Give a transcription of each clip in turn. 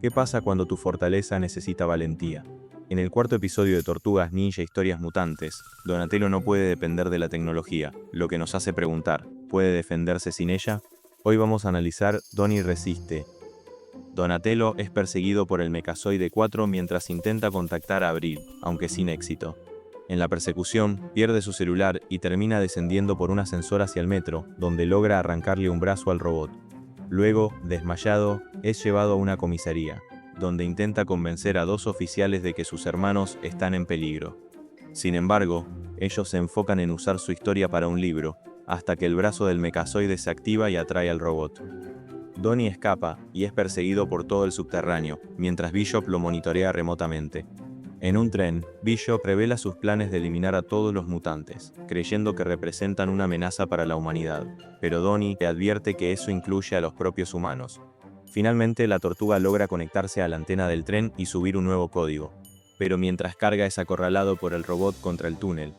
¿Qué pasa cuando tu fortaleza necesita valentía? En el cuarto episodio de Tortugas Ninja Historias Mutantes, Donatello no puede depender de la tecnología, lo que nos hace preguntar, ¿puede defenderse sin ella? Hoy vamos a analizar Donnie resiste. Donatello es perseguido por el Mechazoide 4 mientras intenta contactar a Abril, aunque sin éxito. En la persecución, pierde su celular y termina descendiendo por un ascensor hacia el metro, donde logra arrancarle un brazo al robot. Luego, desmayado, es llevado a una comisaría, donde intenta convencer a dos oficiales de que sus hermanos están en peligro. Sin embargo, ellos se enfocan en usar su historia para un libro, hasta que el brazo del Mechazoide se activa y atrae al robot. Donnie escapa y es perseguido por todo el subterráneo, mientras Bishop lo monitorea remotamente. En un tren, Bishop revela sus planes de eliminar a todos los mutantes, creyendo que representan una amenaza para la humanidad, pero Donnie le advierte que eso incluye a los propios humanos. Finalmente, la tortuga logra conectarse a la antena del tren y subir un nuevo código, pero mientras carga es acorralado por el robot contra el túnel.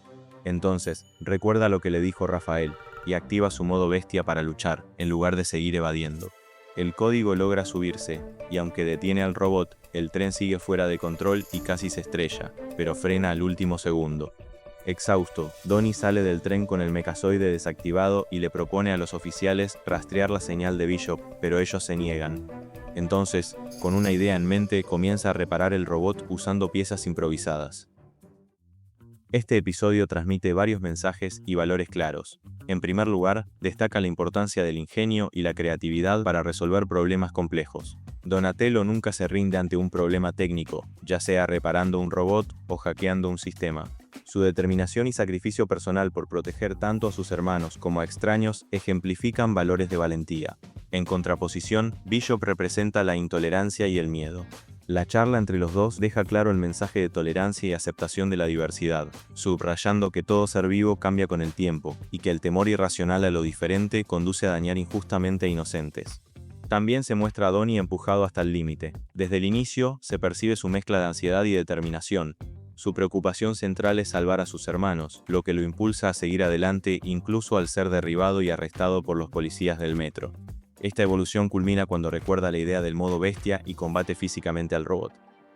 Entonces, recuerda lo que le dijo Rafael, y activa su modo bestia para luchar, en lugar de seguir evadiendo. El código logra subirse, y aunque detiene al robot, el tren sigue fuera de control y casi se estrella, pero frena al último segundo. Exhausto, Donnie sale del tren con el Mechazoide desactivado y le propone a los oficiales rastrear la señal de Bishop, pero ellos se niegan. Entonces, con una idea en mente, comienza a reparar el robot usando piezas improvisadas. Este episodio transmite varios mensajes y valores claros. En primer lugar, destaca la importancia del ingenio y la creatividad para resolver problemas complejos. Donatello nunca se rinde ante un problema técnico, ya sea reparando un robot o hackeando un sistema. Su determinación y sacrificio personal por proteger tanto a sus hermanos como a extraños ejemplifican valores de valentía. En contraposición, Bishop representa la intolerancia y el miedo. La charla entre los dos deja claro el mensaje de tolerancia y aceptación de la diversidad, subrayando que todo ser vivo cambia con el tiempo, y que el temor irracional a lo diferente conduce a dañar injustamente a inocentes. También se muestra a Donnie empujado hasta el límite. Desde el inicio, se percibe su mezcla de ansiedad y determinación. Su preocupación central es salvar a sus hermanos, lo que lo impulsa a seguir adelante incluso al ser derribado y arrestado por los policías del metro. Esta evolución culmina cuando recuerda la idea del modo bestia y combate físicamente al robot.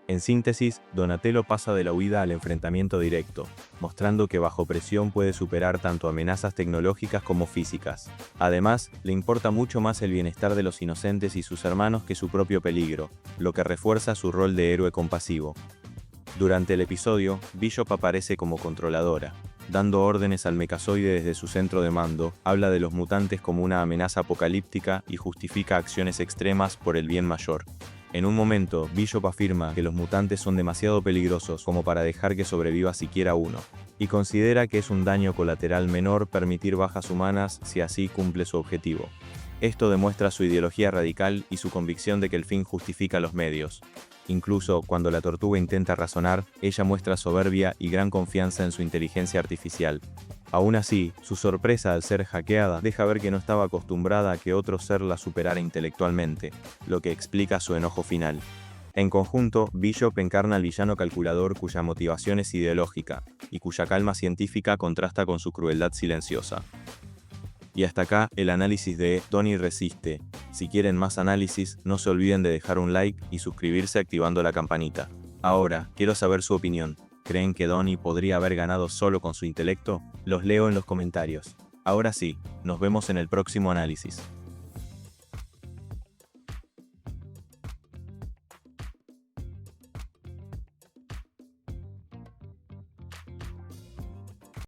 En síntesis, Donatello pasa de la huida al enfrentamiento directo, mostrando que bajo presión puede superar tanto amenazas tecnológicas como físicas. Además, le importa mucho más el bienestar de los inocentes y sus hermanos que su propio peligro, lo que refuerza su rol de héroe compasivo. Durante el episodio, Bishop aparece como controladora, dando órdenes al Mechazoide desde su centro de mando, habla de los mutantes como una amenaza apocalíptica y justifica acciones extremas por el bien mayor. En un momento, Bishop afirma que los mutantes son demasiado peligrosos como para dejar que sobreviva siquiera uno, y considera que es un daño colateral menor permitir bajas humanas si así cumple su objetivo. Esto demuestra su ideología radical y su convicción de que el fin justifica los medios. Incluso cuando la tortuga intenta razonar, ella muestra soberbia y gran confianza en su inteligencia artificial. Aún así, su sorpresa al ser hackeada deja ver que no estaba acostumbrada a que otro ser la superara intelectualmente, lo que explica su enojo final. En conjunto, Bishop encarna al villano calculador cuya motivación es ideológica, y cuya calma científica contrasta con su crueldad silenciosa. Y hasta acá el análisis de Donnie resiste. Si quieren más análisis, no se olviden de dejar un like y suscribirse activando la campanita. Ahora, quiero saber su opinión. ¿Creen que Donnie podría haber ganado solo con su intelecto? Los leo en los comentarios. Ahora sí, nos vemos en el próximo análisis.